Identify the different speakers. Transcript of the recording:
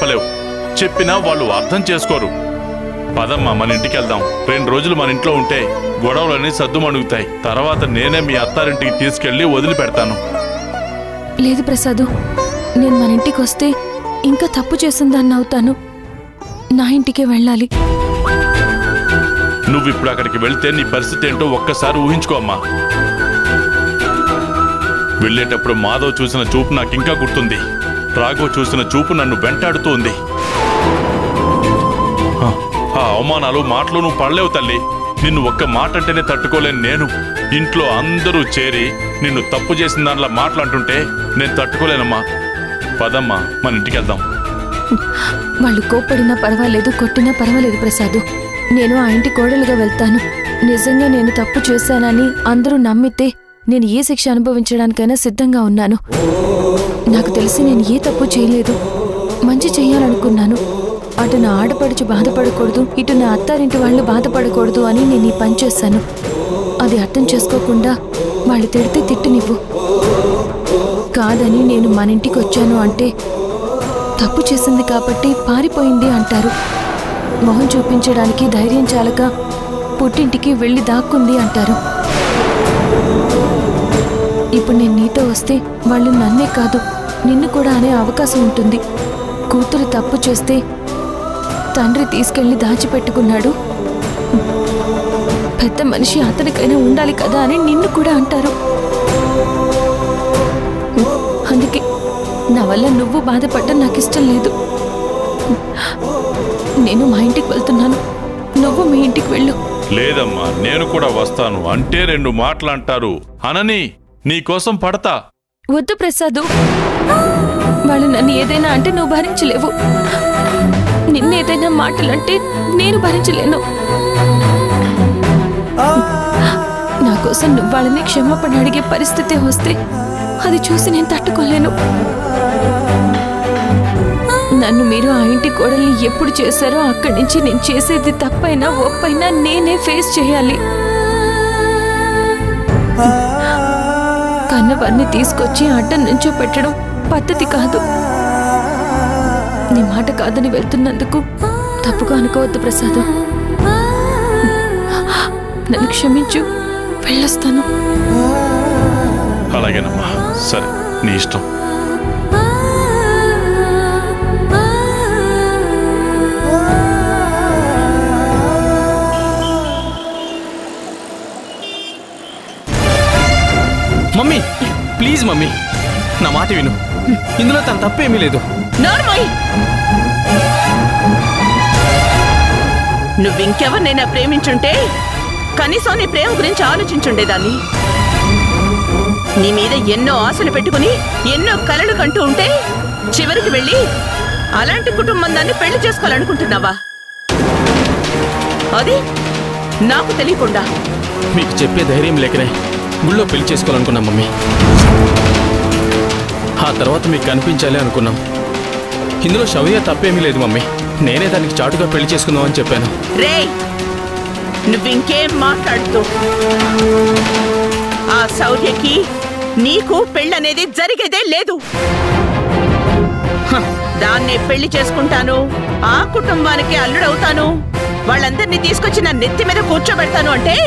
Speaker 1: చెప్పలేవు. చెప్పినా వాళ్ళు అర్థం చేసుకోరు. పదమ్మా, మన ఇంటికి వెళ్దాం. 2 రోజులు మన ఇంట్లో ఉంటే గొడవలన్నీ సద్దుమణుగుతాయి. తర్వాత నేనే మీ అత్తారింటికి తీసుకెళ్లి వదిలిపెడతాను.
Speaker 2: లేదు ప్రసాదు, నేను మన ఇంటికి వస్తే ఇంకా తప్పు చేసిందాన్ని అవుతాను. నా ఇంటికే వెళ్ళాలి.
Speaker 1: నువ్విప్పుడు అక్కడికి వెళ్తే నీ పరిస్థితి ఏంటో ఒక్కసారి ఊహించుకో అమ్మా. వెళ్ళేటప్పుడు మాధవ్ చూసిన చూపు నాకింకా గుర్తుంది. రాఘవ్ చూసిన చూపు నన్ను వెంటాడుతూ ఉంది. ఆ అవమానాలు మాటలు నువ్వు పడలేవు తల్లి. నిన్ను ఒక్క మాట అంటేనే తట్టుకోలేను నేను. ఇంట్లో అందరూ చేరి నిన్ను తప్పు చేసిన దానిలా మాట్లాడుతుంటే నేను తట్టుకోలేనమ్మా. పదమ్మా, మన ఇంటికి వెళ్దాం.
Speaker 2: వాళ్ళు కోప్పడినా పర్వాలేదు, కొట్టినా పర్వాలేదు ప్రసాదు. నేను ఆ ఇంటి కోడలుగా వెళ్తాను. నిజంగా నేను తప్పు చేశానని అందరూ నమ్మితే నేను ఏ శిక్ష అనుభవించడానికైనా సిద్ధంగా ఉన్నాను. నాకు తెలిసి నేను ఏ తప్పు చేయలేదు, మంచి చేయాలనుకున్నాను. అటు నా ఆడపడుచు బాధపడకూడదు, ఇటు నా అత్తారింటి వాళ్ళు బాధపడకూడదు అని నేను ఈ పని చేశాను. అది అర్థం చేసుకోకుండా వాళ్ళు తిడితే తిట్టునివ్వు. కాదని నేను మన ఇంటికి వచ్చాను అంటే తప్పు చేసింది కాబట్టి పారిపోయింది అంటారు. మొహం చూపించడానికి ధైర్యం చాలక పుట్టింటికి వెళ్ళి దాక్కుంది అంటారు. ఇప్పుడు నేను నీతో వస్తే వాళ్ళు నన్నే కాదు నిన్ను కూడా అనే అవకాశం ఉంటుంది. కూతురు తప్పు చేస్తే తండ్రి తీసుకెళ్లి దాచిపెట్టుకున్నాడు, పెద్ద మనిషి అతనికైనా ఉండాలి కదా అని నిన్ను కూడా అంటారు. అందుకే నా వల్ల నువ్వు బాధపడ్డం నాకు ఇష్టం లేదు. నేను మా ఇంటికి వెళ్తున్నాను, నువ్వు మీ ఇంటికి వెళ్ళు.
Speaker 1: లేదమ్మా, నేను కూడా వస్తాను అంటే 2 మాటలు అంటారు. అనని నీకోసం పడతా.
Speaker 2: వద్దు ప్రసాదు, వాళ్ళు నన్ను ఏదైనా అంటే నువ్వు భరించలేవు. నిన్నేదైనా మాటలంటే నేను భరించలేను. నా కోసం నువ్వు వాళ్ళని క్షమాపణ అడిగే పరిస్థితి వస్తే అది చూసి నేను తట్టుకోలేను. నన్ను మీరు ఆ ఇంటి కోడల్ని ఎప్పుడు చేశారో అక్కడి నుంచి నేను చేసేది తప్పైనా ఒప్పైనా నేనే ఫేస్ చేయాలి. కన్నవారిని తీసుకొచ్చి అడ్డం నుంచో పెట్టడం పద్ధతి కాదు. నీ మాట కాదని వెళ్తున్నందుకు తప్పుగా అనుకోవద్దు ప్రసాద్. నన్ను క్షమించు, వెళ్ళొస్తాను.
Speaker 1: అలాగేనమ్మా, సరే, నీ ఇష్టం.
Speaker 3: మమ్మీ, ప్లీజ్ మమ్మీ, నా మాట విను. ఇందులో తన తప్పేమీ లేదు.
Speaker 4: నువ్వింకెవరినైనా ప్రేమించుంటే కనీసం నీ ప్రేమ గురించి ఆలోచించుండేదాన్ని. నీ మీద ఎన్నో ఆశలు పెట్టుకుని ఎన్నో కలలు కంటూ ఉంటే చివరికి వెళ్ళి అలాంటి కుటుంబం దాన్ని పెళ్లి చేసుకోవాలనుకుంటున్నావా? అది నాకు తెలియకుండా.
Speaker 3: మీకు చెప్పే ధైర్యం లేకనే గుళ్ళో పెళ్లి చేసుకోవాలనుకున్నాం మమ్మీ. ఆ తర్వాత మీకు కనిపించాలి అనుకున్నాం. ఇందులో శౌర్య తప్పేమీ లేదు మమ్మీ. నేనే దానికి చాటుగా పెళ్లి చేసుకుందాం అని చెప్పాను.
Speaker 4: రే, నువ్వింకేం మాట్లాడుతూ ఆ శౌర్యకి నీకు పెళ్ళనేది జరిగేదే లేదు. దాన్నే పెళ్లి చేసుకుంటాను, ఆ కుటుంబానికి అల్లుడవుతాను, వాళ్ళందరినీ తీసుకొచ్చి నా నెత్తి మీద కూర్చోబెడతాను అంటే